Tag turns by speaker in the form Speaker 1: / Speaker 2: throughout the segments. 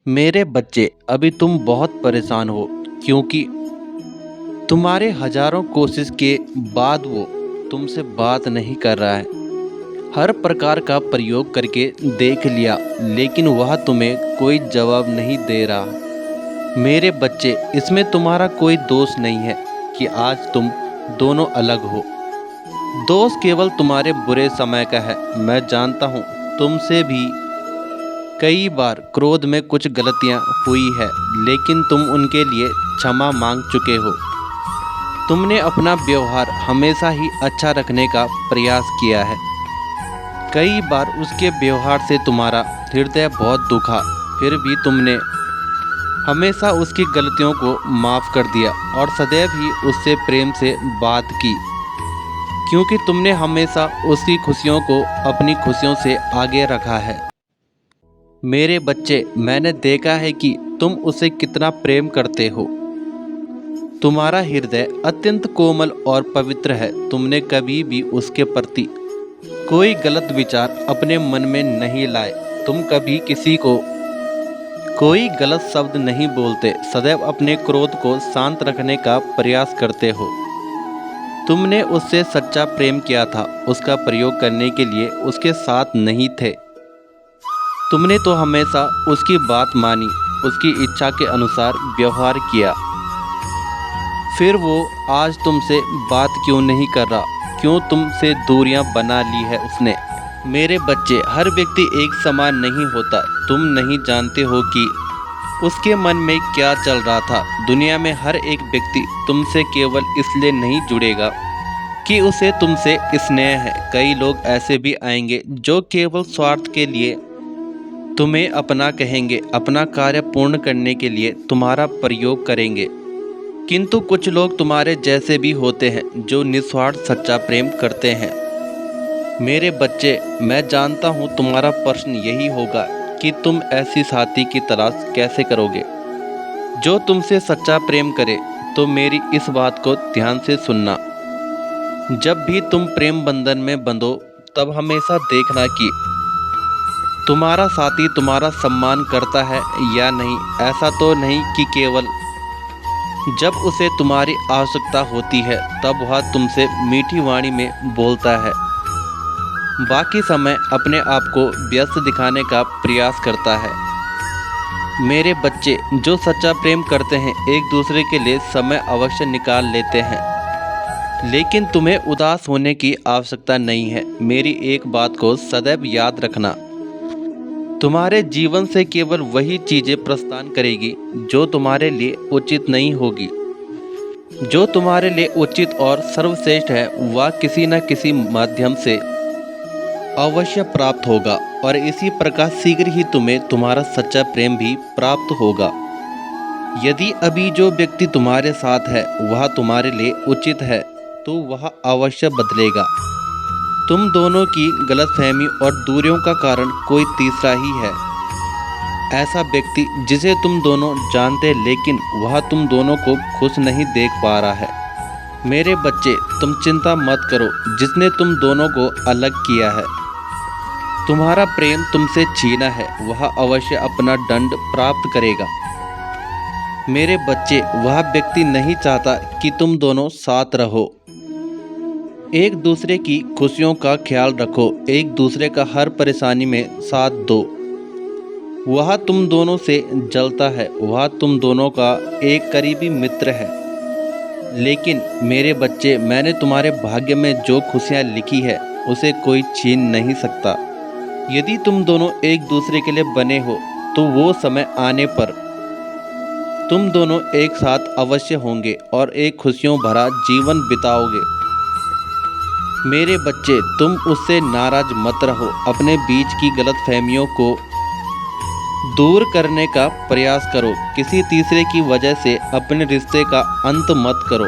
Speaker 1: मेरे बच्चे, अभी तुम बहुत परेशान हो क्योंकि तुम्हारे हजारों कोशिश के बाद वो तुमसे बात नहीं कर रहा है। हर प्रकार का प्रयोग करके देख लिया, लेकिन वह तुम्हें कोई जवाब नहीं दे रहा। मेरे बच्चे, इसमें तुम्हारा कोई दोष नहीं है कि आज तुम दोनों अलग हो। दोष केवल तुम्हारे बुरे समय का है। मैं जानता हूँ तुमसे भी कई बार क्रोध में कुछ गलतियाँ हुई है, लेकिन तुम उनके लिए क्षमा मांग चुके हो। तुमने अपना व्यवहार हमेशा ही अच्छा रखने का प्रयास किया है। कई बार उसके व्यवहार से तुम्हारा हृदय बहुत दुखा, फिर भी तुमने हमेशा उसकी गलतियों को माफ़ कर दिया और सदैव ही उससे प्रेम से बात की, क्योंकि तुमने हमेशा उसकी खुशियों को अपनी खुशियों से आगे रखा है। मेरे बच्चे, मैंने देखा है कि तुम उसे कितना प्रेम करते हो। तुम्हारा हृदय अत्यंत कोमल और पवित्र है। तुमने कभी भी उसके प्रति कोई गलत विचार अपने मन में नहीं लाए। तुम कभी किसी को कोई गलत शब्द नहीं बोलते, सदैव अपने क्रोध को शांत रखने का प्रयास करते हो। तुमने उससे सच्चा प्रेम किया था, उसका प्रयोग करने के लिए उसके साथ नहीं थे। तुमने तो हमेशा उसकी बात मानी, उसकी इच्छा के अनुसार व्यवहार किया। फिर वो आज तुमसे बात क्यों नहीं कर रहा? क्यों तुमसे दूरियां बना ली है उसने? मेरे बच्चे, हर व्यक्ति एक समान नहीं होता। तुम नहीं जानते हो कि उसके मन में क्या चल रहा था। दुनिया में हर एक व्यक्ति तुमसे केवल इसलिए नहीं जुड़ेगा कि उसे तुमसे स्नेह है। कई लोग ऐसे भी आएंगे जो केवल स्वार्थ के लिए तुम्हें अपना कहेंगे, अपना कार्य पूर्ण करने के लिए तुम्हारा प्रयोग करेंगे। किंतु कुछ लोग तुम्हारे जैसे भी होते हैं जो निस्वार्थ सच्चा प्रेम करते हैं। मेरे बच्चे, मैं जानता हूँ तुम्हारा प्रश्न यही होगा कि तुम ऐसी साथी की तलाश कैसे करोगे जो तुमसे सच्चा प्रेम करे। तो मेरी इस बात को ध्यान से सुनना। जब भी तुम प्रेम बंधन में बंधो, तब हमेशा देखना कि तुम्हारा साथी तुम्हारा सम्मान करता है या नहीं। ऐसा तो नहीं कि केवल जब उसे तुम्हारी आवश्यकता होती है तब वह तुमसे मीठी वाणी में बोलता है, बाकी समय अपने आप को व्यस्त दिखाने का प्रयास करता है। मेरे बच्चे, जो सच्चा प्रेम करते हैं एक दूसरे के लिए समय अवश्य निकाल लेते हैं, लेकिन तुम्हें उदास होने की आवश्यकता नहीं है। मेरी एक बात को सदैव याद रखना, तुम्हारे जीवन से केवल वही चीज़ें प्रस्थान करेगी जो तुम्हारे लिए उचित नहीं होगी। जो तुम्हारे लिए उचित और सर्वश्रेष्ठ है वह किसी न किसी माध्यम से अवश्य प्राप्त होगा, और इसी प्रकार शीघ्र ही तुम्हें तुम्हारा सच्चा प्रेम भी प्राप्त होगा। यदि अभी जो व्यक्ति तुम्हारे साथ है वह तुम्हारे लिए उचित है, तो वह अवश्य बदलेगा। तुम दोनों की गलतफहमी और दूरियों का कारण कोई तीसरा ही है। ऐसा व्यक्ति जिसे तुम दोनों जानते, लेकिन वह तुम दोनों को खुश नहीं देख पा रहा है। मेरे बच्चे, तुम चिंता मत करो। जिसने तुम दोनों को अलग किया है, तुम्हारा प्रेम तुमसे छीना है, वह अवश्य अपना दंड प्राप्त करेगा। मेरे बच्चे, वह व्यक्ति नहीं चाहता कि तुम दोनों साथ रहो। एक दूसरे की खुशियों का ख्याल रखो, एक दूसरे का हर परेशानी में साथ दो। वह तुम दोनों से जलता है, वह तुम दोनों का एक करीबी मित्र है। लेकिन मेरे बच्चे, मैंने तुम्हारे भाग्य में जो खुशियाँ लिखी है उसे कोई छीन नहीं सकता। यदि तुम दोनों एक दूसरे के लिए बने हो, तो वो समय आने पर तुम दोनों एक साथ अवश्य होंगे और एक खुशियों भरा जीवन बिताओगे। मेरे बच्चे, तुम उससे नाराज मत रहो। अपने बीच की गलतफहमियों को दूर करने का प्रयास करो। किसी तीसरे की वजह से अपने रिश्ते का अंत मत करो।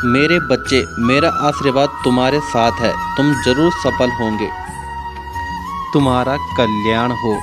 Speaker 1: मेरे बच्चे, मेरा आशीर्वाद तुम्हारे साथ है। तुम जरूर सफल होंगे। तुम्हारा कल्याण हो।